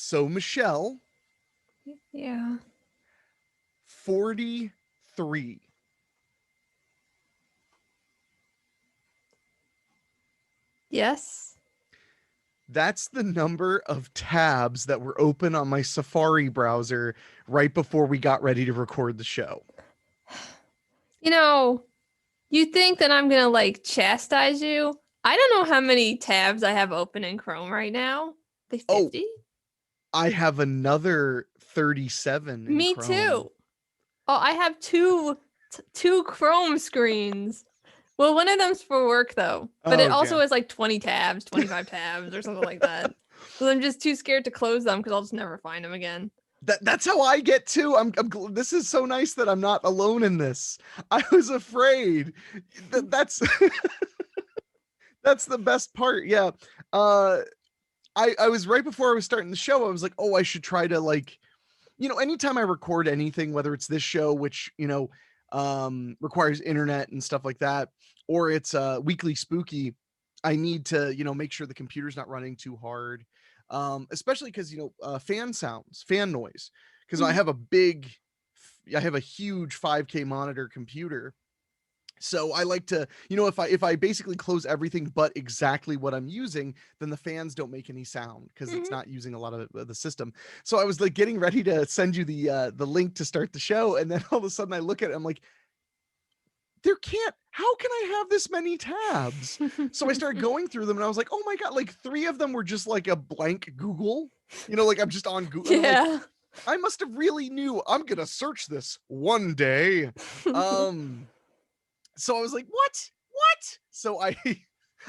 So Michelle, Yeah. 43. Yes. That's the number of tabs that were open on my Safari browser right before we got ready to record the show. You know, you think that I'm gonna like chastise you? I don't know how many tabs I have open in Chrome right now. The Oh, 50? I have another 37 in Me Chrome. too. Oh, I have two Chrome screens. Well, one of them's for work though, but Oh, it also okay. has like 20 tabs, 25 tabs, or something like that. So I'm just too scared to close them because I'll just never find them again. That's how I get too. This is so nice that I'm not alone in this. I was afraid. That's that's the best part. Yeah. Uh I was right before I was starting the show, I was like, "Oh, I should try to like, anytime I record anything, whether it's this show, which, requires internet and stuff like that, or it's weekly spooky, I need to, make sure the computer's not running too hard. Especially because, fan sounds, fan noise. Because Mhm. I have a huge 5K monitor computer. So I like to, if I basically close everything but exactly what I'm using, then the fans don't make any sound because it's Mhm. not using a lot of the system. So I was like getting ready to send you the link to start the show, and then all of a sudden I look at it, I'm like, how can I have this many tabs? So I started going through them and I was like, oh my god, like three of them were just like a blank Google, like I'm just on Google, and I'm like, Yeah. I must have really knew I'm gonna search this one day. Um so I was like, what? So I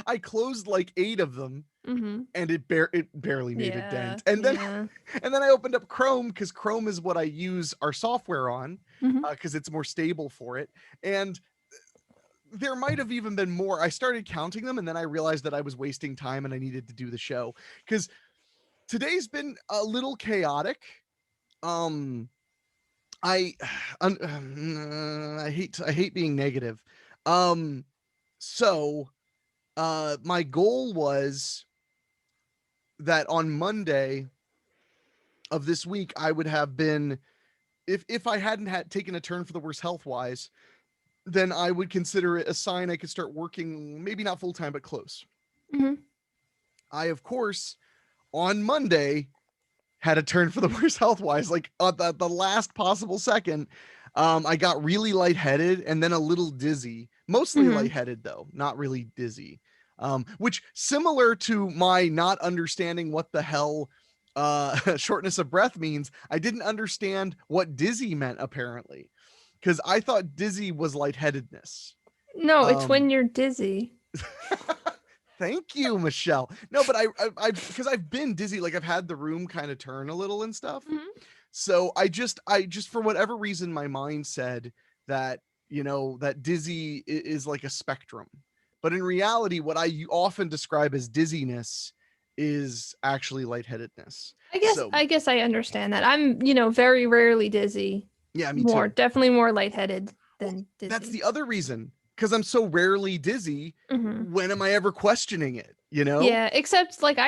I closed like 8 of them, hmm and it barely made a Yeah. dent. And then Yeah. and then I opened up Chrome, because Chrome is what I use our software on, hmm because it's more stable for it. And there might have even been more. I started counting them, and then I realized that I was wasting time and I needed to do the show, because today's been a little chaotic. Um I I hate being negative. Um so my goal was that on Monday of this week I would have been, if I hadn't had taken a turn for the worse health wise, then I would consider it a sign I could start working, maybe not full time but close. hmm I, of course, on Monday had a turn for the worse health wise, like at the last possible second. I got really lightheaded and then a little dizzy, mostly hmm lightheaded though, not really dizzy. Which, similar to my not understanding what the hell shortness of breath means, I didn't understand what dizzy meant apparently, because I thought dizzy was lightheadedness. No, it's Um, when you're dizzy. Thank you, Michelle. No, but because I've been dizzy, like I've had the room kind of turn a little and stuff. hmm So I just for whatever reason, my mind said that, that dizzy is like a spectrum. But in reality, what I often describe as dizziness is actually lightheadedness. I guess So I guess I understand that. I'm, very rarely dizzy. yeah, me More, too. definitely more lightheaded Well, than that's dizzy. the other reason, because I'm so rarely dizzy. hmm When am I ever questioning it? Yeah, except like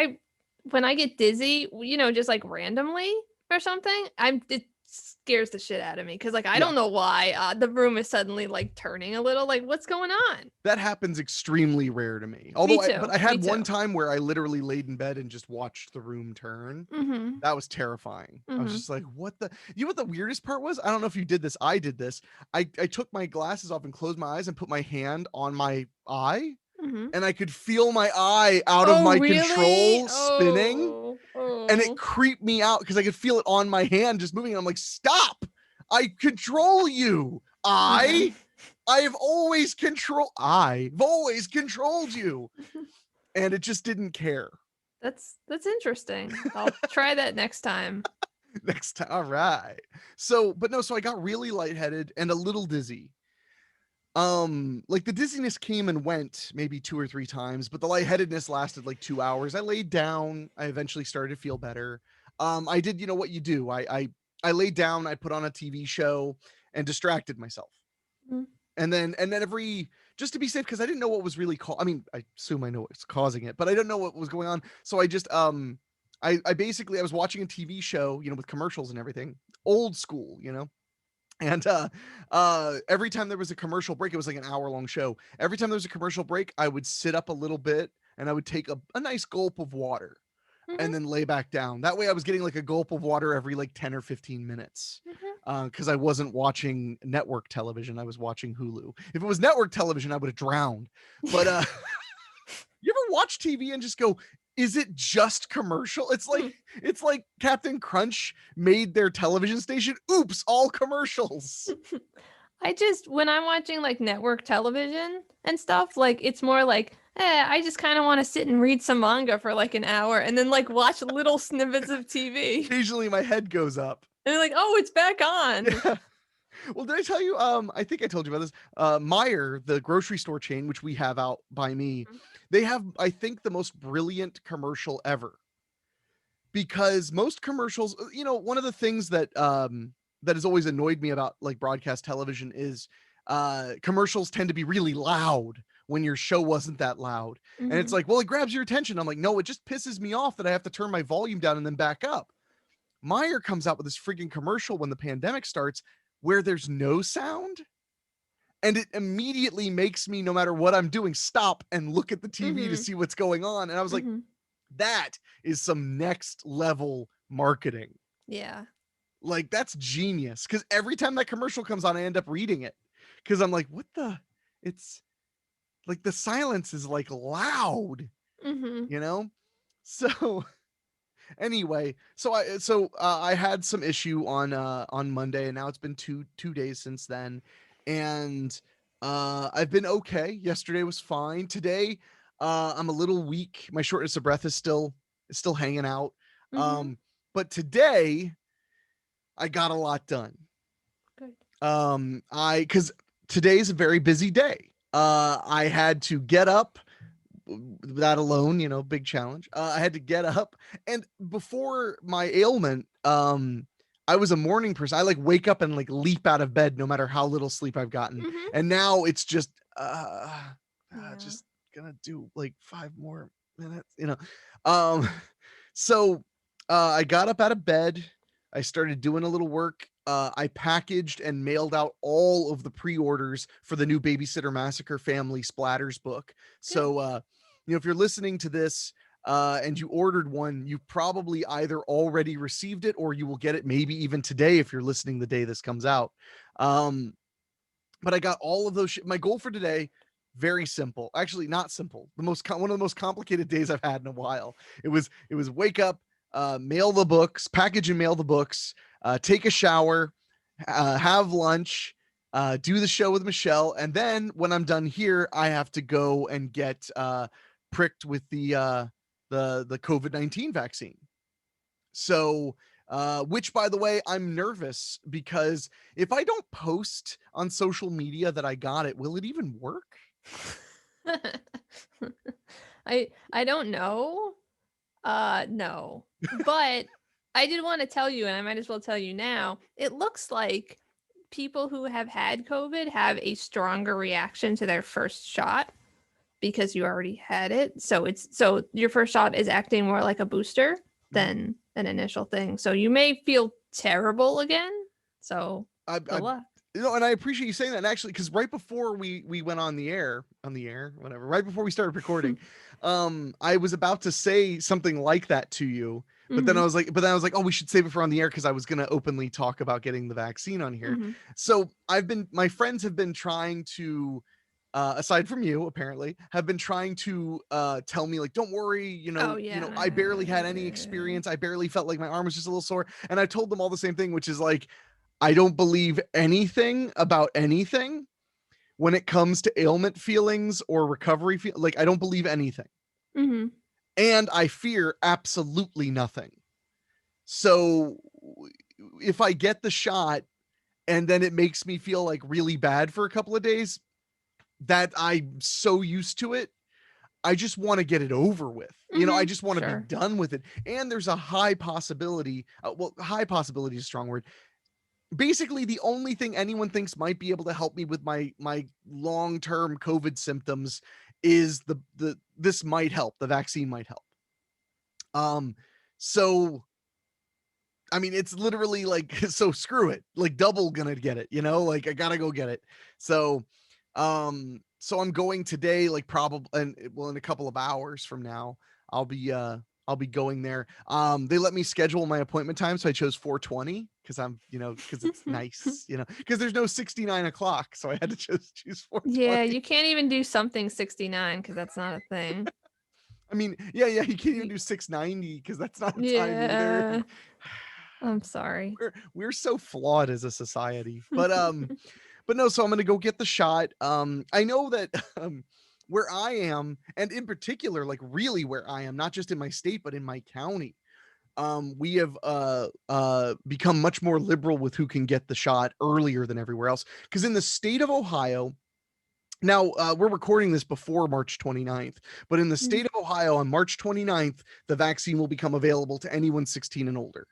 when I get dizzy, just like randomly or something, it scares the shit out of me because like I Yeah. don't know why the room is suddenly like turning a little. Like what's going on? That happens extremely rare to me. Me But too. I Me had one too. time where I literally laid in bed and just watched the room turn. hmm That was terrifying. I was hmm just like, what the, what the weirdest part was? I don't know if you did this. I did this. I took my glasses off and closed my eyes and put my hand on my eye, hmm and I could feel my eye out of Oh my really? control spinning, Oh and it oh. creeped me out because I could feel it on my hand just moving. And I'm like, stop! I control you. Yeah. I've always controlled you. And it just didn't care. That's interesting. I'll try that next time. Next time. All right. So, but no, so I got really lightheaded and a little dizzy. Like the dizziness came and went maybe 2 or 3 times, but the lightheadedness lasted like 2 hours. I laid down. I eventually started to feel better. I did, what you do. I laid down, I put on a TV show and distracted myself. Mm. And then every, just to be safe, because I didn't know what was really I mean, I assume I know what's causing it, but I don't know what was going on. So I just I basically I was watching a TV show, with commercials and everything, old school, and every time there was a commercial break, it was like an hour-long show. Every time there was a commercial break, I would sit up a little bit and I would take a nice gulp of water and Mhm. then lay back down. That way I was getting like a gulp of water every like 10 or 15 minutes. Mhm. Because I wasn't watching network television, I was watching Hulu. If it was network television, I would have drowned. But you ever watch TV and just go, is it just commercial? It's like Captain Crunch made their television station. Oops, all commercials. When I'm watching like network television and stuff, like it's more like, I just kind of want to sit and read some manga for like an hour and then like watch little snippets of TV. Occasionally my head goes up. And they're like, oh, it's back on. Yeah. Well, did I tell you? I think I told you about this. Meyer, the grocery store chain, which we have out by me, they have, I think, the most brilliant commercial ever. Because most commercials, one of the things that has always annoyed me about like broadcast television is commercials tend to be really loud when your show wasn't that loud. And it's Mhm. like, well, it grabs your attention. I'm like, no, it just pisses me off that I have to turn my volume down and then back up. Meyer comes out with this freaking commercial when the pandemic starts where there's no sound. And it immediately makes me, no matter what I'm doing, stop and look at the TV to Mhm. see what's going on. And I was like, Mhm. that is some next level marketing. Yeah. Like, that's genius. Because every time that commercial comes on, I end up reading it. Because I'm like, what the? It's like the silence is like loud, Mhm. you know? So anyway, I had some issue on Monday, and now it's been two days since then, and I've been okay. Yesterday was fine. Today, I'm a little weak. My shortness of breath is still hanging out. Mhm. Um, but today I got a lot done. Good. I because today's a very busy day. I had to get up, that alone, big challenge. I had to get up, and before my ailment, I was a morning person. I like wake up and like leap out of bed no matter how little sleep I've gotten. Mhm. And now it's just Yeah. just gonna do like 5 more minutes. Um so I got up out of bed. I started doing a little work. I packaged and mailed out all of the pre-orders for the new Babysitter Massacre Family Splatters book. Good. So if you're listening to this and you ordered one, you probably either already received it or you will get it maybe even today if you're listening the day this comes out. Um, but I got all of those. My goal for today, very simple. Actually, not simple. One of the most complicated days I've had in a while. It was wake up, mail the books, package and mail the books, take a shower, have lunch, do the show with Michelle, and then when I'm done here, I have to go and get pricked with the COVID-19 vaccine. So, which by the way, I'm nervous because if I don't post on social media that I got it, will it even work? I don't know. No. But I did want to tell you, and I might as well tell you now, it looks like people who have had COVID have a stronger reaction to their first shot because you already had it. So your first shot is acting more like a booster Mhm. than an initial thing. So you may feel terrible again. So I good luck. and I appreciate you saying that. And actually, because right before we went on the air, whatever, right before we started recording, I was about to say something like that to you, Hmm. but then I was like, oh, we should save it for on the air because I was gonna openly talk about getting the vaccine on here. Hmm. So my friends have been trying to. Aside from you, apparently, have been trying to tell me like, don't worry, Oh I barely had any yeah. experience. I barely felt like my arm was just a little sore, and I told them all the same thing, which is like, I don't believe anything about anything when it comes to ailment feelings or recovery like I don't believe anything. Hmm. And I fear absolutely nothing. So if I get the shot and then it makes me feel like really bad for a couple of days, that I'm so used to it, I just want to get it over with. I Hmm. just want to be Sure. done with it. And there's a high possibility, high possibility is a strong word. Basically, the only thing anyone thinks might be able to help me with my long-term COVID symptoms is the this might help. The vaccine might help. Um So I mean, it's literally like, so screw it. Like double gonna get it, like I gotta go get it. So, so I'm going today, like probably, and well, in a couple of hours from now, I'll be, uh, I'll be going there. They let me schedule my appointment time, so I chose 4:20 because because it's nice, because there's no 69 o'clock, so I had to just choose Yeah, 4:20. you can't even do something 69 because that's not a thing. I mean, yeah, you can't even Y- do 690 because that's not a time either. Yeah, I'm sorry. We're so flawed as a society, but no, so I'm gonna go get the shot. I know that where I am, and in particular, like really where I am, not just in my state, but in my county, we have become much more liberal with who can get the shot earlier than everywhere else. Because in the state of Ohio, now we're recording this before March 29th, but in the Mhm. state of Ohio on March 29th, the vaccine will become available to anyone 16 and older.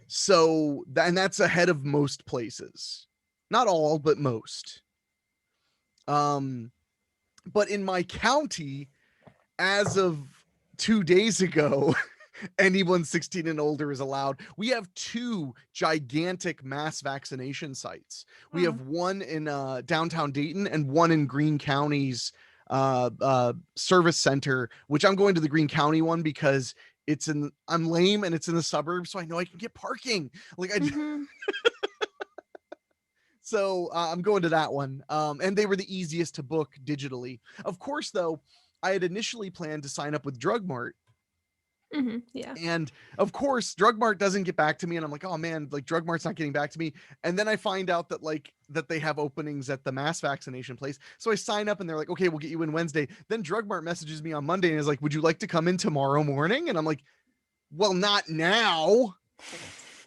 So, and that's ahead of most places. Not all, but most. Um, but in my county, as of 2 days ago, anyone 16 and older is allowed. We have two gigantic mass vaccination sites. We Oh. have one in downtown Dayton and one in Greene County's service center, which I'm going to the Greene County one because I'm lame and it's in the suburbs, so I know I can get parking. Like I Mhm. So I'm going to that one. And they were the easiest to book digitally. Of course, though, I had initially planned to sign up with Drug Mart. Mhm. Yeah. And of course, Drug Mart doesn't get back to me. And I'm like, oh man, like Drug Mart's not getting back to me. And then I find out that that they have openings at the mass vaccination place. So I sign up and they're like, okay, we'll get you in Wednesday. Then Drug Mart messages me on Monday and is like, would you like to come in tomorrow morning? And I'm like, well, not now.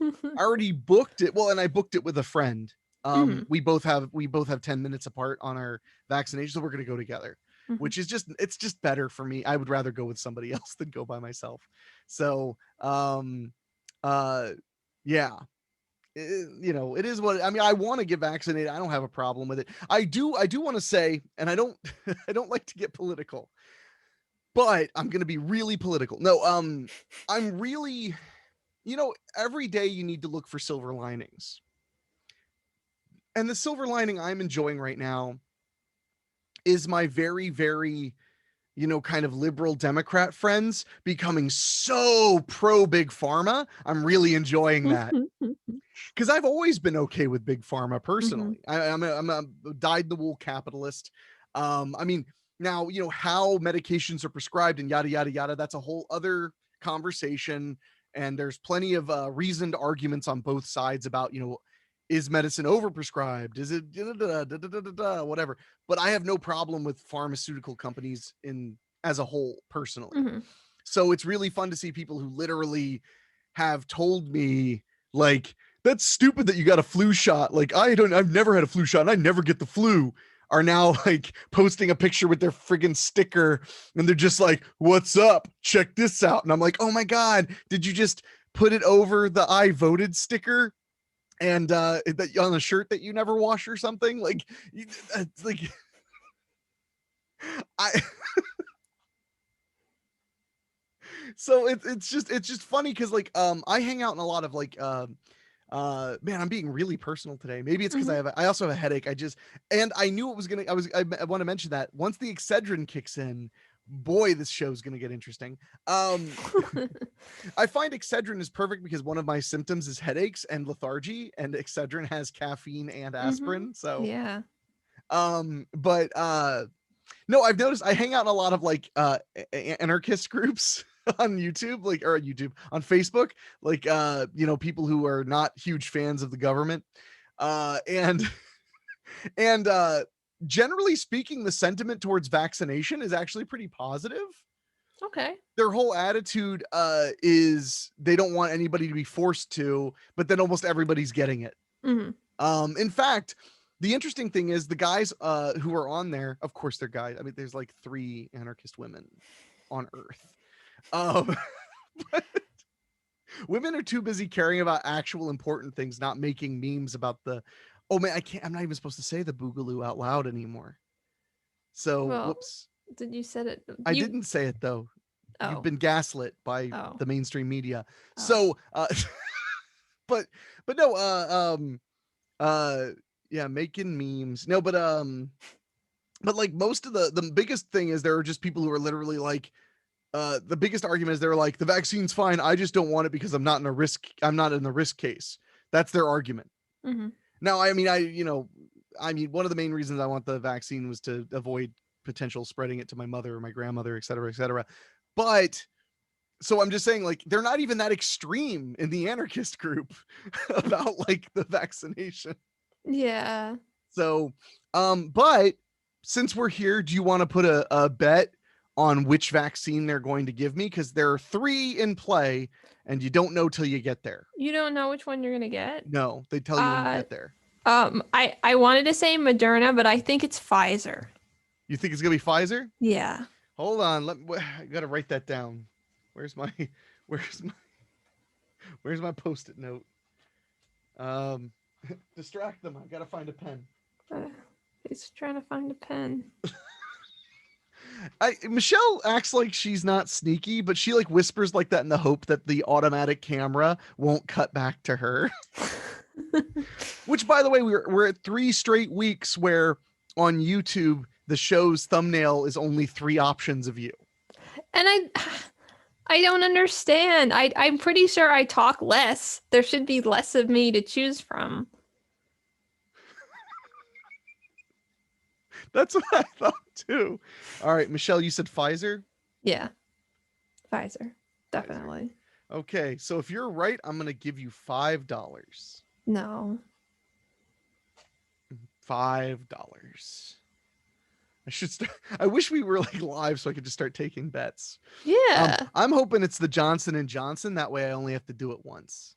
I already booked it. Well, and I booked it with a friend. Mhm. We both have 10 minutes apart on our vaccination, so we're gonna go together, Mhm. which is just better for me. I would rather go with somebody else than go by myself. So uh yeah. It is what I mean. I want to get vaccinated. I don't have a problem with it. I do want to say, and I don't I don't like to get political, but I'm gonna be really political. No, I'm really, every day you need to look for silver linings. And the silver lining I'm enjoying right now is my very, very, kind of liberal Democrat friends becoming so pro big pharma. I'm really enjoying that because I've always been okay with big pharma Mhm. personally. I'm a dyed in the wool capitalist. I mean, now how medications are prescribed and yada yada yada. That's a whole other conversation, and there's plenty of reasoned arguments on both sides about is medicine overprescribed? Is it whatever? But I have no problem with pharmaceutical companies in as a whole personally. Mhm. So it's really fun to see people who literally have told me like that's stupid that you got a flu shot. Like I've never had a flu shot and I never get the flu. Are now like posting a picture with their friggin' sticker and they're just like, what's up? Check this out. And I'm like, oh my God, did you just put it over the I voted sticker? And that on a shirt that you never wash or something it's like I so it's just funny because I hang out in a lot of man, I'm being really personal today. Maybe it's because Mhm. I also have a headache. And I knew it was gonna I want to mention that once the Excedrin kicks in, boy, this show's gonna get interesting. um I find Excedrin is perfect because one of my symptoms is headaches and lethargy, and Excedrin has caffeine and Mhm. aspirin. So Yeah. but no, I've noticed I hang out in a lot of anarchist groups on YouTube, or YouTube on Facebook, people who are not huge fans of the government. And and generally speaking, the sentiment towards vaccination is actually pretty positive. Okay. Their whole attitude is they don't want anybody to be forced to, but then almost everybody's getting it. Mhm. In fact, the interesting thing is the guys who are on there, of course they're guys. I mean, there's like 3 anarchist women on Earth. Um, but women are too busy caring about actual important things, not making memes about the. Oh man, I'm not even supposed to say the boogaloo out loud anymore. So Well, whoops. did you said it? I You didn't say it though. You've Oh. been gaslit by Oh. the mainstream media. Oh. So, but no, uh, yeah, making memes. No, but like most of the biggest thing is there are just people who are literally like, the biggest argument is they're like, the vaccine's fine. I just don't want it because I'm not in the risk case. That's their argument. Mm-hmm. Now, I mean, one of the main reasons I want the vaccine was to avoid potential spreading it to my mother or my grandmother, et cetera, et cetera. But so I'm just saying, like, they're not even that extreme in the anarchist group about like the vaccination. Yeah. So, but since we're here, do you want to put a bet on which vaccine they're going to give me? Because there are 3 in play, and you don't know till you get there. You don't know which one you're gonna get? No, they tell you when you get there. I wanted to say Moderna, but I think it's Pfizer. You think it's gonna be Pfizer? Yeah. Hold on, I gotta write that down. Where's my where's my where's my post-it note? Distract them. I gotta find a pen. He's trying to find a pen. Michelle acts like she's not sneaky, but she like whispers like that in the hope that the automatic camera won't cut back to her. Which, by the way, we're at 3 straight weeks where on YouTube the show's thumbnail is only 3 options of you. And I don't understand. I'm pretty sure I talk less. There should be less of me to choose from. That's what I thought too. All right, Michelle, you said Pfizer? Yeah. Pfizer. Definitely. Pfizer. Okay, so if you're right, I'm going to give you $5. No. $5. I wish we were like live so I could just start taking bets. Yeah. I'm hoping it's the Johnson & Johnson. That way I only have to do it once.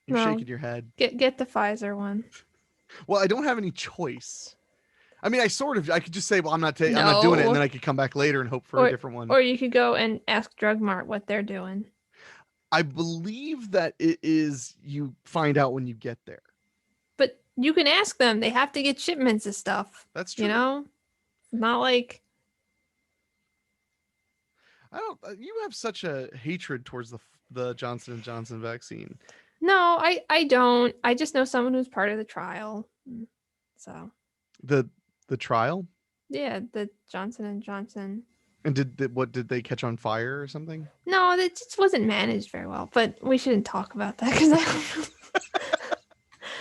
You're shaking your head. Get the Pfizer one. Well, I don't have any choice. I mean, I could just say, well, I'm not doing it, and then I could come back later and hope for a different one. Or you could go and ask Drug Mart what they're doing. I believe that it is you find out when you get there. But you can ask them. They have to get shipments of stuff. That's true. You know? Not like... You have such a hatred towards the Johnson & Johnson vaccine. No, I don't. I just know someone who's part of the trial. So... The trial? Yeah, the Johnson & Johnson. And did they catch on fire or something? No, it just wasn't managed very well. But we shouldn't talk about that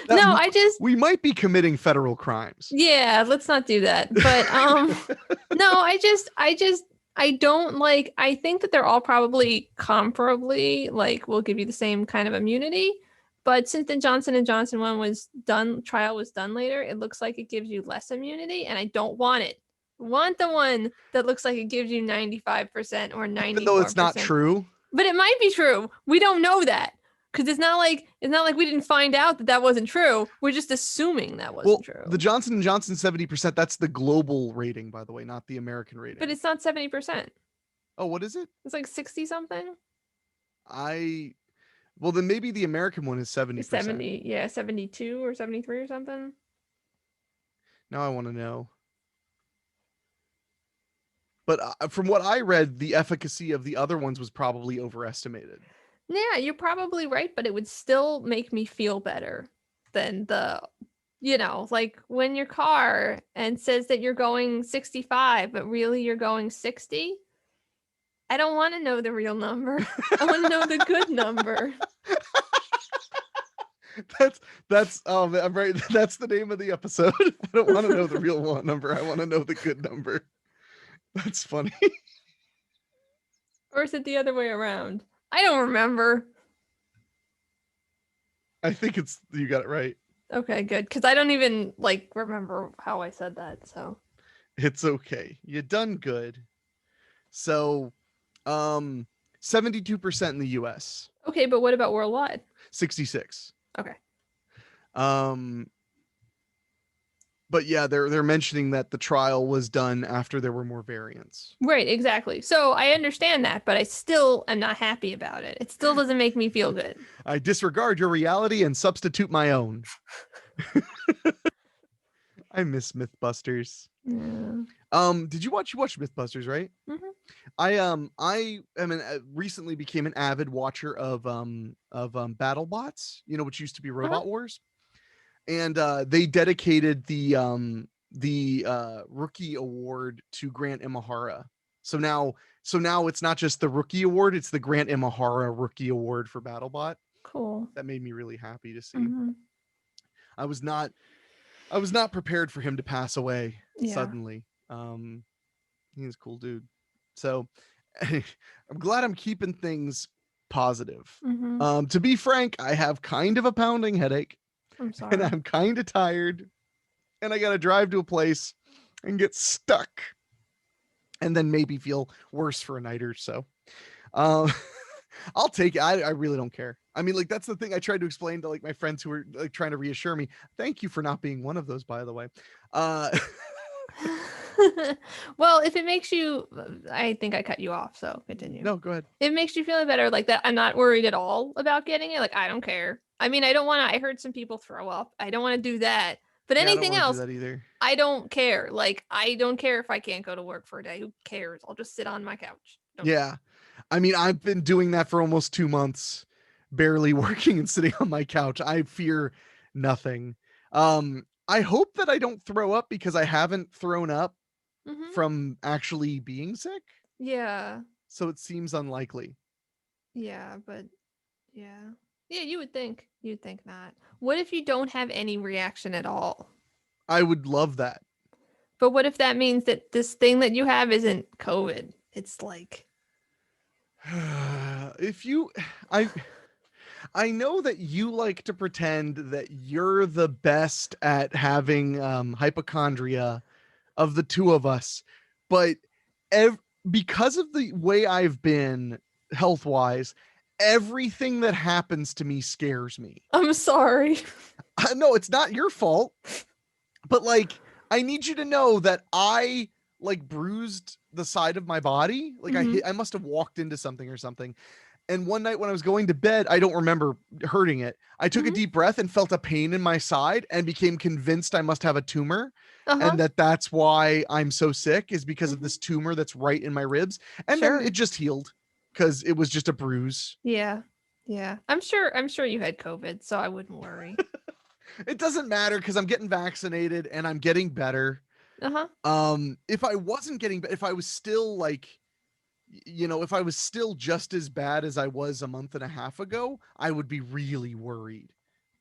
because we might be committing federal crimes. Yeah, let's not do that. But no, I don't like. I think that they're all probably comparably like will give you the same kind of immunity. But since the Johnson & Johnson one trial was done later, it looks like it gives you less immunity, and I don't want it. I want the one that looks like it gives you 95% or 94%. Even though it's not true. But it might be true. We don't know that because it's not like we didn't find out that wasn't true. We're just assuming that wasn't true. The Johnson & Johnson 70%, that's the global rating, by the way, not the American rating. But it's not 70%. Oh, what is it? It's like 60 something. Well, then maybe the American one is 70%. 70, yeah, 72 or 73 or something. Now I want to know. But from what I read, the efficacy of the other ones was probably overestimated. Yeah, you're probably right, but it would still make me feel better than like when your car and says that you're going 65, but really you're going 60. I don't want to know the real number. I want to know the good number. I'm right. That's the name of the episode. I don't want to know the real number. I want to know the good number. That's funny. Or is it the other way around? I don't remember. I think you got it right. Okay, good. Because I don't even remember how I said that. So it's okay. You done good. So 72% in the US. Okay, but what about worldwide? 66. Okay. But yeah, they're mentioning that the trial was done after there were more variants. Right, exactly. So I understand that, but I still am not happy about it. It still doesn't make me feel good. I disregard your reality and substitute my own. I miss Mythbusters. Yeah. Did you watch Mythbusters, right? Mhm. I recently became an avid watcher of BattleBots, which used to be Uh-huh. Robot Wars. And they dedicated the rookie award to Grant Imahara. So now it's not just the rookie award, it's the Grant Imahara rookie award for BattleBot. Cool. That made me really happy to see. Mhm. I was not I was not prepared for him to pass away Yeah. suddenly. He's a cool dude. So I'm glad I'm keeping things positive. Mhm. To be frank, I have kind of a pounding headache I'm and sorry. I'm kind of tired and I got to drive to a place and get stuck and then maybe feel worse for a night or so. Um, I'll take it. I really don't care. I mean, like, that's the thing I tried to explain to like my friends who were like trying to reassure me. Thank you for not being one of those, by the way. Uh, Well, if it makes you, I think I cut you off, so continue. no, go ahead. If it makes you feel better like that, I'm not worried at all about getting it. Like, I don't care. I mean, I don't want to, I heard some people throw up. I don't want to do that. But Yeah, I don't anything want to do else, that either. I don't care. Like, I don't care if I can't go to work for a day. Who cares? I'll just sit on my couch. Don't care. Yeah. I mean, I've been doing that for almost 2 months, barely working and sitting on my couch. I fear nothing. I hope that I don't throw up because I haven't thrown up Mm-hmm. from actually being sick. Yeah. So it seems unlikely. Yeah, but yeah. Yeah, you would think. You'd think not. What if you don't have any reaction at all? I would love that. But what if that means that this thing that you have isn't COVID? It's like, if you I I know that you like to pretend that you're the best at having hypochondria of the two of us, but ev- because of the way I've been health wise, everything that happens to me scares me. I'm sorry. No, it's not your fault, but like I need you to know that I like bruised the side of my body. Like Hmm. I must have walked into something or something. And one night when I was going to bed, I don't remember hurting it. I took a Hmm. deep breath and felt a pain in my side and became convinced I must have a tumor Uh-huh. and that's why I'm so sick is because of Hmm. this tumor that's right in my ribs. And then it Sure. just healed because it was just a bruise. Yeah. Yeah. I'm sure you had COVID, so I wouldn't worry. It doesn't matter because I'm getting vaccinated and I'm getting better. Uh-huh. If I wasn't getting, if I was still like, if I was still just as bad as I was a month and a half ago, I would be really worried.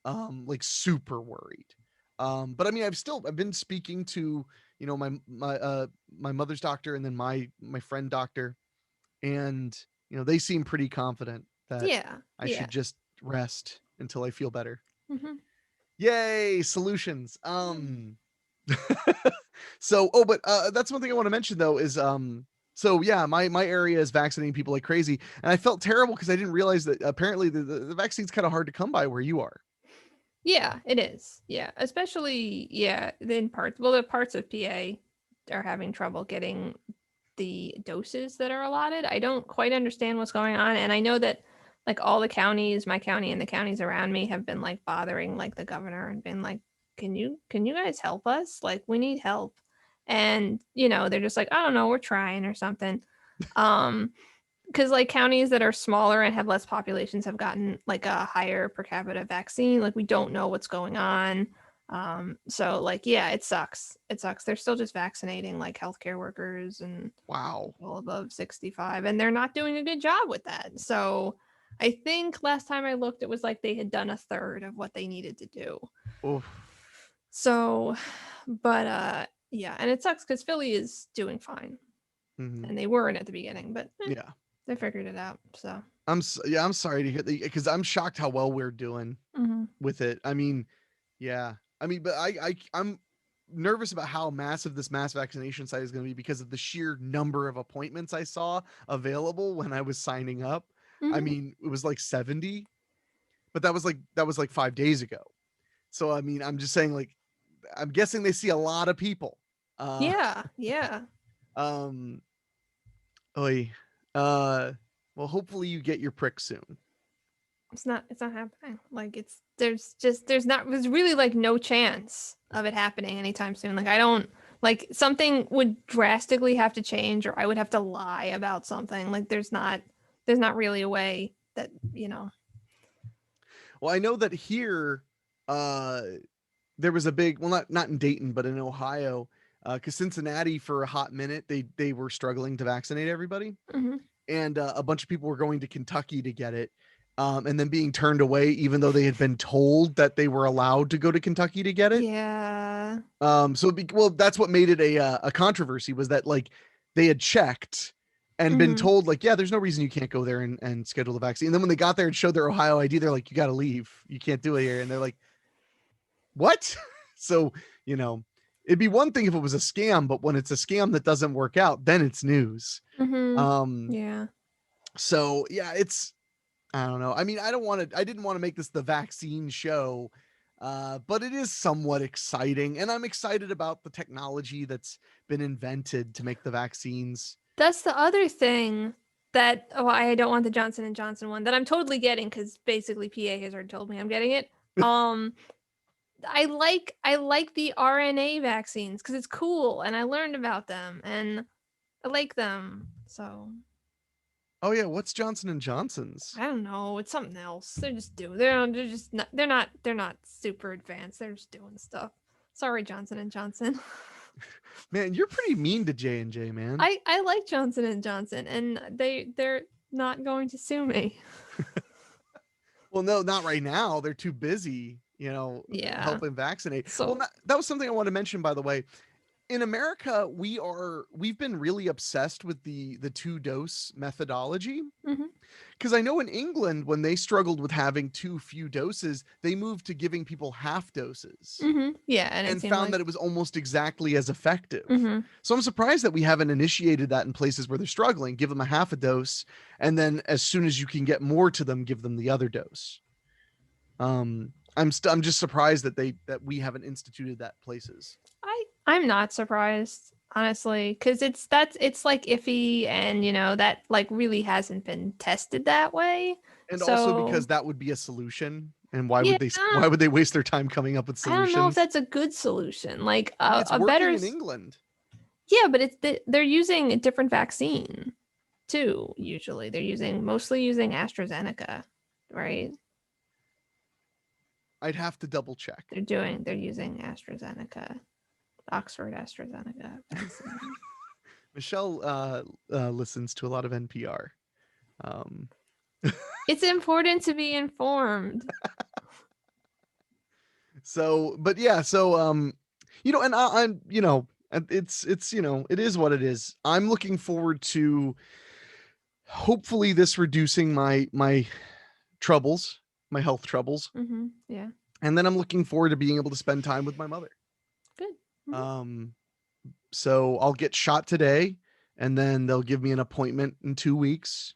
Like super worried. But I mean, I've been speaking to, my mother's doctor and then my friend doctor, and they seem pretty confident that Yeah. I Yeah. should just rest until I feel better. Hmm. Yay, solutions. Yeah. But that's one thing I want to mention though is so yeah, my area is vaccinating people like crazy, and I felt terrible because I didn't realize that apparently the vaccine's kind of hard to come by where you are. Yeah, it is. Yeah. Especially, yeah, in parts. Well, the parts of PA are having trouble getting the doses that are allotted. I don't quite understand what's going on. And I know that like all the counties, my county and the counties around me have been like bothering like the governor and been like, can you guys help us? Like we need help. And they're just like, I don't know, we're trying or something. Um, because like counties that are smaller and have less populations have gotten like a higher per capita vaccine. Like we don't know what's going on. So like yeah, it sucks. It sucks. They're still just vaccinating like healthcare workers and Wow. people above 65, and they're not doing a good job with that. So I think last time I looked, it was like they had done a third of what they needed to do. Oof. So, but yeah, and it sucks because Philly is doing fine, Mhm. and they weren't at the beginning, but Yeah. they figured it out. So. Yeah, I'm sorry to hear that because I'm shocked how well we're doing Mhm. with it. I mean, yeah. I mean, but I'm nervous about how massive this mass vaccination site is going to be because of the sheer number of appointments I saw available when I was signing up. I Mhm. mean, it was like 70, but that was like 5 days ago. So I mean, I'm just saying like I'm guessing they see a lot of people. Uh Yeah, yeah. um oy. Uh well, hopefully you get your prick soon. It's not happening. Like there's really like no chance of it happening anytime soon. Like I don't Like something would drastically have to change, or I would have to lie about something. Like there's not really a way that, Well, I know that here, uh, there was a big, well, not in Dayton, but in Ohio, because Cincinnati for a hot minute they were struggling to vaccinate everybody, Mhm. and a bunch of people were going to Kentucky to get it, and then being turned away, even though they had been told that they were allowed to go to Kentucky to get it. Yeah. Well, that's what made it a controversy, was that like they had checked and been Mhm. told like, yeah, there's no reason you can't go there and schedule the vaccine. And then when they got there and showed their Ohio ID, they're like, you got to leave, you can't do it here. And they're like, what? So, you know, it'd be one thing if it was a scam, but when it's a scam that doesn't work out, then it's news. Mhm. Um, Yeah. so yeah, it's, I don't know. I mean, I didn't want to make this the vaccine show, but it is somewhat exciting. And I'm excited about the technology that's been invented to make the vaccines. That's the other thing that, oh, I don't want the Johnson and Johnson one that I'm totally getting because basically PA has already told me I'm getting it. Um, I like the RNA vaccines because it's cool and I learned about them and I like them. So Oh yeah, what's Johnson and Johnson's? I don't know. It's something else. They're just not they're not super advanced. They're just doing stuff. Sorry, Johnson and Johnson. Man, you're pretty mean to J&J, man. I like Johnson and Johnson and they're not going to sue me. Well, no, not right now. They're too busy, Yeah. helping vaccinate. Well, So, that was something I want to mention, by the way. In America, we've been really obsessed with the two dose methodology, mhm. because I know in England, when they struggled with having too few doses, they moved to giving people half doses Mhm. Yeah, and it and seemed found like that it was almost exactly as effective. mhm. So I'm surprised that we haven't initiated that in places where they're struggling. Give them a half a dose, and then as soon as you can get more to them, give them the other dose. I'm just surprised that we haven't instituted that places. I'm not surprised, honestly, because it's like iffy and that like really hasn't been tested that way. And also So because that would be a solution. And yeah, why would they waste their time coming up with I don't know if solutions? that's a good solution. Like I mean, it's a better working in England. yeah, but they're using a different vaccine too. Usually, they're using mostly using AstraZeneca, right? I'd have to double check. They're using AstraZeneca, Oxford AstraZeneca vaccine. Michelle listens to a lot of NPR. Um, It's important to be informed. so, but yeah, so and I'm it's it is what it is. I'm looking forward to hopefully this reducing my troubles, my health troubles, Yeah. and then I'm looking forward to being able to spend time with my mother. Good. Mhm. Um, so I'll get shot today, and then they'll give me an appointment in 2 weeks,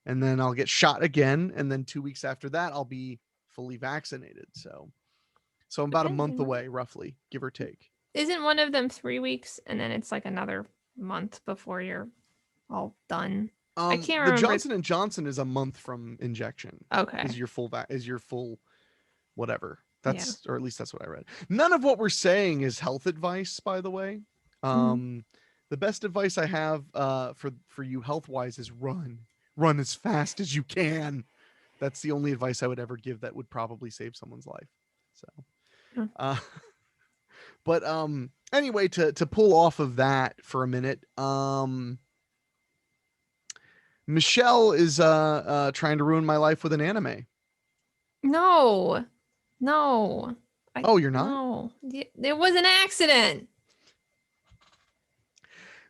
and then I'll get shot again, and then 2 weeks after that I'll be fully vaccinated. So I'm about a month Depending. away, roughly, give or take. Isn't one of them 3 weeks and then it's like another month before you're all done? I can't The remember. Johnson and Johnson is a month from injection. Okay. Is your full whatever. Yeah. That's, or at least that's what I read. None of what we're saying is health advice, by the way. Mhm. Um, the best advice I have for you health wise is run as fast as you can. That's the only advice I would ever give that would probably save someone's life. So, Huh. uh, but anyway, to pull off of that for a minute, Michelle is trying to ruin my life with an anime. No. No. I Oh, you're not? no. It was an accident.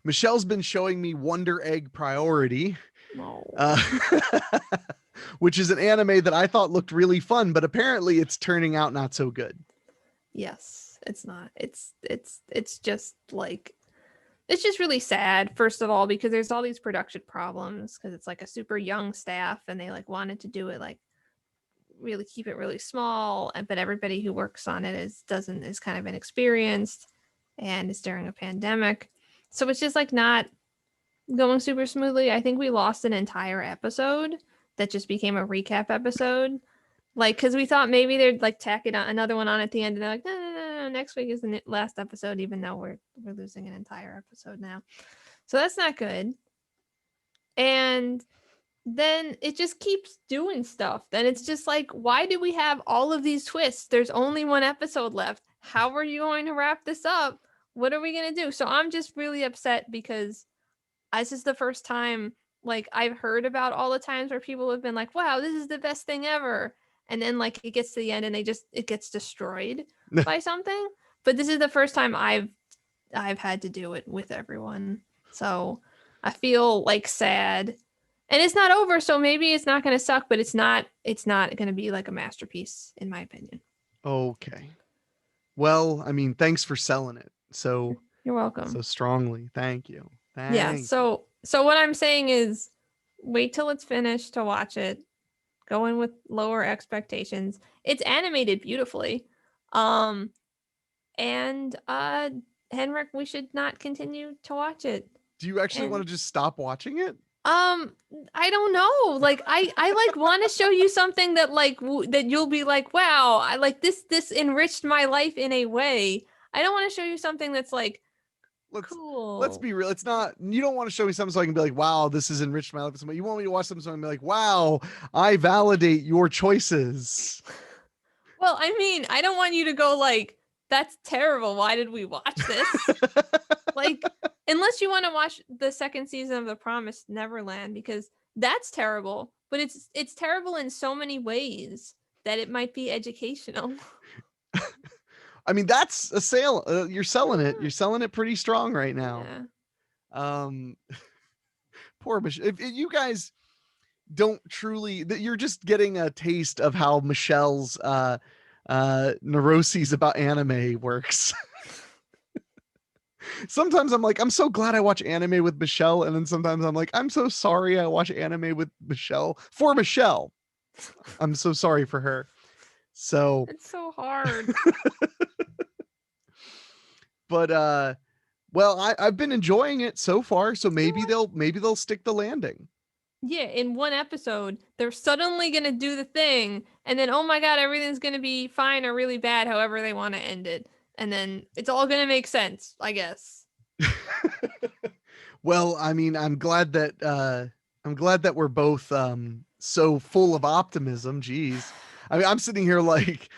Michelle's been showing me Wonder Egg Priority, No. uh, which is an anime that I thought looked really fun, but apparently it's turning out not so good. Yes, it's not. It's just like it's just really sad, first of all, because there's all these production problems because it's like a super young staff and they like wanted to do it like really keep it really small, but everybody who works on it is kind of inexperienced and it's during a pandemic. So it's just like not going super smoothly. I think we lost an entire episode that just became a recap episode. Like, because we thought maybe they'd like tack it on another one on at the end, and they're like, no, no, no, next week is the last episode, even though we're losing an entire episode now. So that's not good. And then it just keeps doing stuff. Then it's just like, why do we have all of these twists? There's only one episode left. How are you going to wrap this up? What are we going to do? So I'm just really upset because this is the first time like I've heard about all the times where people have been like, wow, this is the best thing ever. And then like it gets to the end and it gets destroyed by something. But this is the first time I've had to do it with everyone. So I feel like sad. And it's not over, so maybe it's not going to suck, but it's not going to be like a masterpiece in my opinion. Okay. Well, I mean, thanks for selling it so You're welcome. so strongly. Thank you. Yeah, so what I'm saying is wait till it's finished to watch it. Go in with lower expectations. It's animated beautifully. And Henrik, we should not continue to watch it. Do you actually want to just stop watching it? I don't know. Like I like want to show you something that like that you'll be like, wow, I like this enriched my life in a way. I don't want to show you something that's like cool. Let's be real. It's not, you don't want to show me something so I can be like, wow, this has enriched my life. You want me to watch something so I can be like, wow, I validate your choices. Well, I mean, I don't want you to go like, that's terrible. Why did we watch this? Like, unless you want to watch the second season of The Promised Neverland, because that's terrible. But it's terrible in so many ways that it might be educational. I mean, that's a sale. You're selling it. You're selling it pretty strong right now. Yeah. Poor Michelle. If you guys don't truly, you're just getting a taste of how Michelle's neuroses about anime works. Sometimes I'm like, I'm so glad I watch anime with Michelle, and then sometimes I'm like, I'm so sorry I watch anime with Michelle for Michelle. I'm so sorry for her. So it's so hard. But well, I've been enjoying it so far, so maybe they'll stick the landing. Yeah, in one episode, they're suddenly gonna do the thing, and then oh my god, everything's gonna be fine or really bad, however they want to end it, and then it's all gonna make sense, I guess. Well, I mean, I'm glad that we're both so full of optimism. Jeez, I mean, I'm sitting here like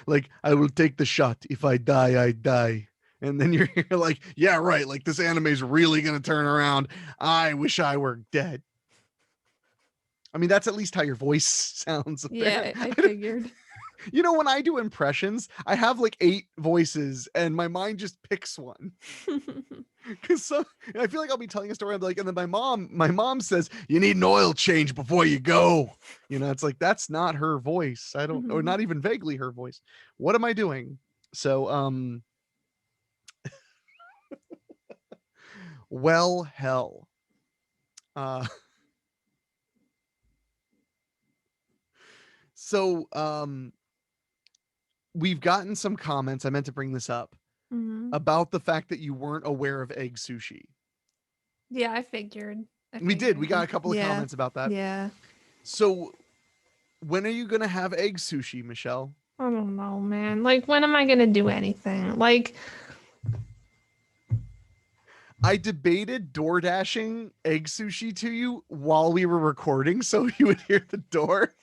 I will take the shot. If I die, I die. And then you're here like, yeah, right. Like this anime's really gonna turn around. I wish I were dead. I mean, that's at least how your voice sounds. Yeah, I figured. You know, when I do impressions, I have like 8 voices and my mind just picks one. Because I feel like I'll be telling a story, I'm like, and then my mom says, you need an oil change before you go. You know, it's like, that's not her voice. I don't, or not even vaguely her voice. What am I doing? So, well, hell. So, we've gotten some comments. I meant to bring this up about the fact that you weren't aware of egg sushi. Yeah, I figured. We did. We got a couple of comments about that. Yeah. So, when are you going to have egg sushi, Michelle? I don't know, man. Like, when am I going to do anything? Like, I debated door dashing egg sushi to you while we were recording so you would hear the door.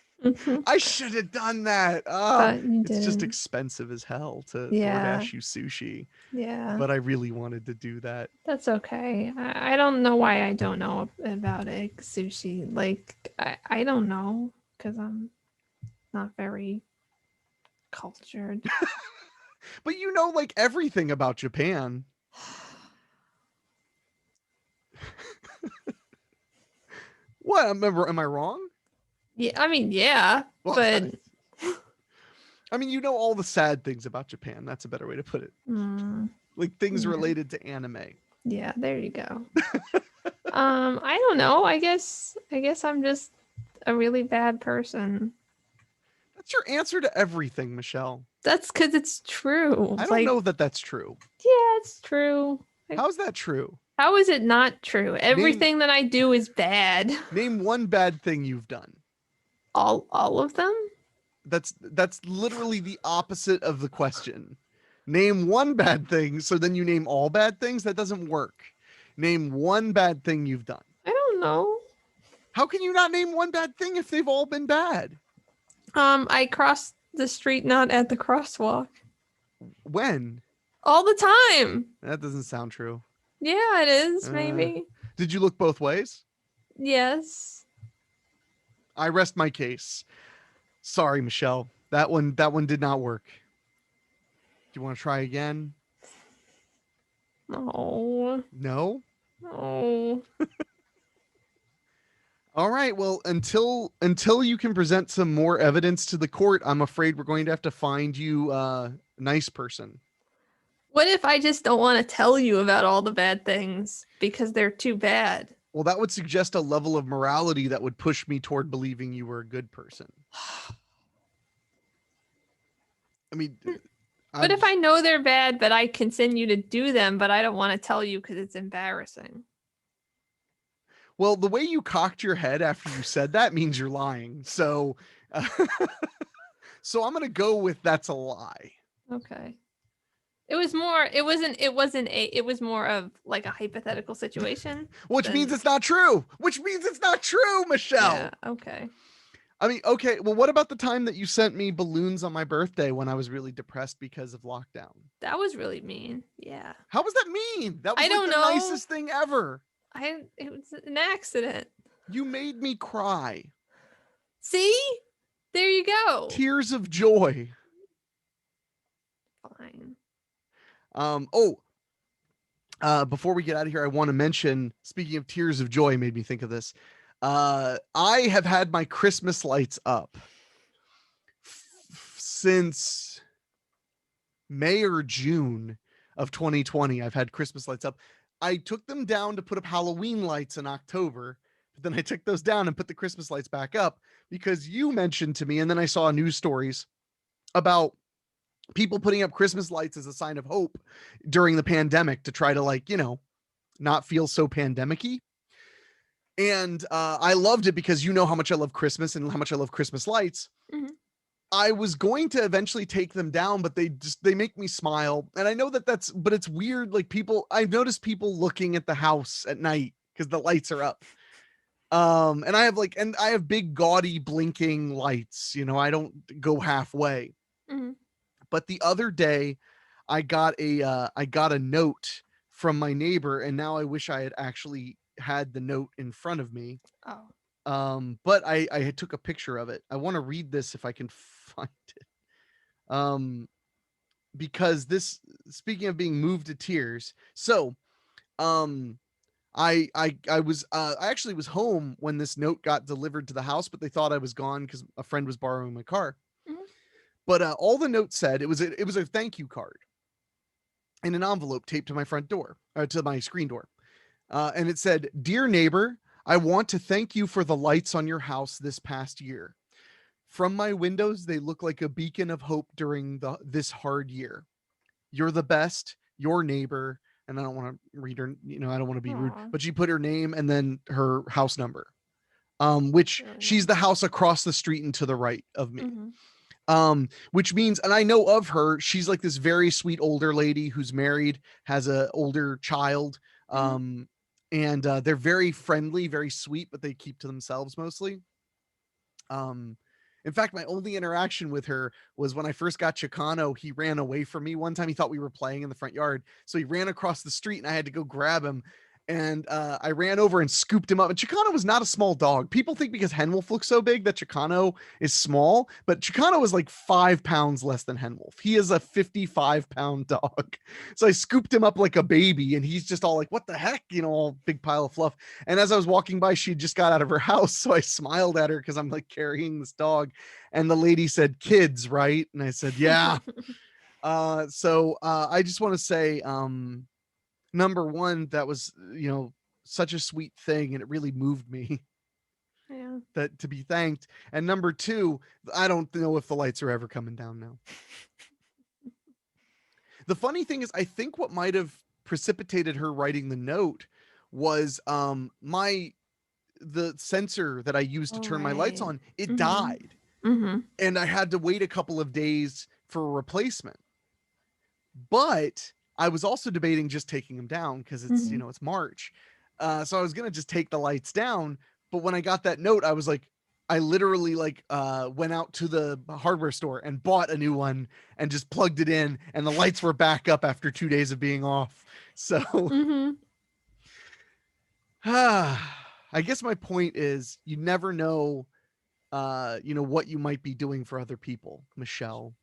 I should have done that. It's just expensive as hell to DoorDash you sushi. Yeah. But I really wanted to do that. That's okay. I don't know why I don't know about egg sushi. Like, I don't know because I'm not very cultured. But you know, like everything about Japan. What? Am I wrong? Yeah, I mean, yeah, well, but I mean, you know all the sad things about Japan. That's a better way to put it. Like things related to anime. Yeah, there you go. I don't know. I guess I'm just a really bad person. That's your answer to everything, Michelle. That's because it's true. I don't know that that's true. Yeah, it's true. How's that true? How is it not true? Everything that I do is bad. Name one bad thing you've done. All of them? That's literally the opposite of the question. Name one bad thing, so then you name all bad things. That doesn't work. Name one bad thing you've done. I don't know. How can you not name one bad thing if they've all been bad? I crossed the street not at the crosswalk. When? All the time. That doesn't sound true. Yeah, it is, Uh, maybe. did you look both ways? Yes. I rest my case. Sorry, Michelle. That one did not work. Do you want to try again? No. No? No. All right. Well, until you can present some more evidence to the court, I'm afraid we're going to have to find you a nice person. What if I just don't want to tell you about all the bad things because they're too bad? Well, that would suggest a level of morality that would push me toward believing you were a good person. I mean, What I'm if I know they're bad, but I continue to do them, but I don't want to tell you because it's embarrassing? well, the way you cocked your head after you said that means you're lying. So, so I'm gonna go with that's a lie. Okay. It was more. It wasn't. It wasn't a. It was more of like a hypothetical situation. Which means than, it's not true. Which means it's not true, Yeah. Michelle. Okay. I mean, okay. Well, what about the time that you sent me balloons on my birthday when I was really depressed because of lockdown? That was really mean. Yeah. How was that mean? That was I like don't the know. nicest thing ever. It was an accident. You made me cry. See? There you go. Tears of joy. Fine. Oh, before we get out of here, I want to mention, speaking of tears of joy, made me think of this. I have had my Christmas lights up since May or June of 2020. I've had Christmas lights up. I took them down to put up Halloween lights in October, but then I took those down and put the Christmas lights back up because you mentioned to me, and then I saw news stories about people putting up Christmas lights as a sign of hope during the pandemic to try to, like, not feel so pandemic-y. And I loved it because you know how much I love Christmas and how much I love Christmas lights. Mhm. I was going to eventually take them down, but they make me smile. And I know but it's weird. Like, I've noticed people looking at the house at night because the lights are up. And I have big gaudy blinking lights. I don't go halfway. Mhm. But the other day, I got a note from my neighbor, and now I wish I had actually had the note in front of me. Oh. But I took a picture of it. I want to read this if I can find it. Because this, speaking of being moved to tears, so um I actually was home when this note got delivered to the house, but they thought I was gone because a friend was borrowing my car. Mhm. But all the note said, it was a thank you card in an envelope taped to my front door, to my screen door. And it said, "Dear neighbor, I want to thank you for the lights on your house this past year. From my windows, they look like a beacon of hope during this hard year. You're the best, your neighbor." And I don't want to read her, I don't want to be rude, Aw. but she put her name and then her house number, which Really she's nice. the house across the street and to the right of me. Mhm. Which means, and I know of her, she's like this very sweet older lady who's married, has a older child. Mhm. And they're very friendly, very sweet, but they keep to themselves mostly. Um, in fact, my only interaction with her was when I first got Chicano. He ran away from me one time. He thought we were playing in the front yard, so he ran across the street, and I had to go grab him. And I ran over and scooped him up. And Chicano was not a small dog. People think because Henwolf looks so big that Chicano is small, but Chicano is like 5 pounds less than Henwolf. He is a 55-pound dog. So I scooped him up like a baby, and he's just all like, "What the heck?" All big pile of fluff. And as I was walking by, she had just got out of her house. So I smiled at her because I'm like carrying this dog. And the lady said, "Kids, right?" And I said, "Yeah." So I just want to say, number one, that was, such a sweet thing. And it really moved me Yeah. that to be thanked. And number two, I don't know if the lights are ever coming down now. The funny thing is, I think what might have precipitated her writing the note was the sensor that I used to All turn my lights right. on, it Mhm. died. Mhm. And I had to wait a couple of days for a replacement. But I was also debating just taking them down because it's, Mhm. it's March. So I was going to just take the lights down. But when I got that note, I was like, I literally went out to the hardware store and bought a new one and just plugged it in, and the lights were back up after 2 days of being off. So Mhm. I guess my point is you never know what you might be doing for other people, Michelle.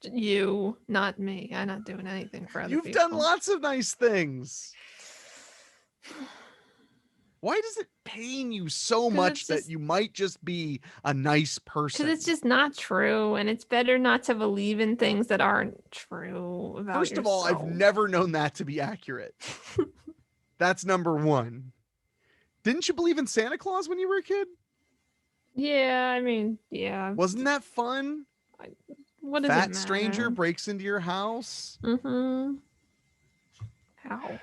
You, not me. I'm not doing anything for other You've done people. lots of nice things. Why does it pain you so 'Cause much it's that just you might just be a nice because it's person? just not true, and it's better not to believe in things that aren't true about First of all, I've yourself. never known that to be accurate. That's number one. Didn't you believe in Santa Claus when you were a kid? Yeah, I mean, yeah. Wasn't that fun? What does it Fat stranger matter? breaks into your house. Mm-hmm. Ow.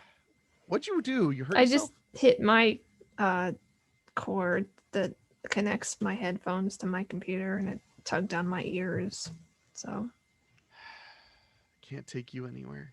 What'd you do? You hurt I yourself? just hit my uh cord that connects my headphones to my computer, and it tugged on my ears. So Can't take you anywhere.